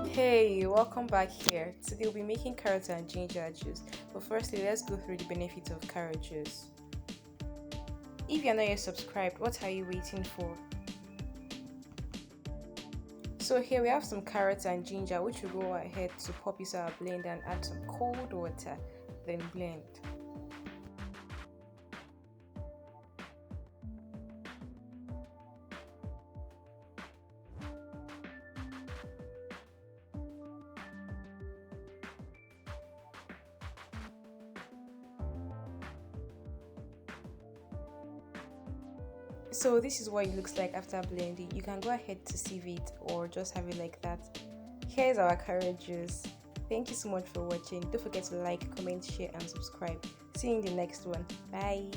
Hey, welcome back here. Today we'll be making carrot and ginger juice. But firstly, let's go through the benefits of carrot juice. If you're not yet subscribed, what are you waiting for? So here we have some carrots and ginger, which will go ahead to pop into our blender and add some cold water, then blend. So this is what it looks like after blending. You can go ahead to sieve it or just have it like that. Here's our carrot juice. Thank you so much for watching. Don't forget to like, comment, share and subscribe. See you in the next one. Bye.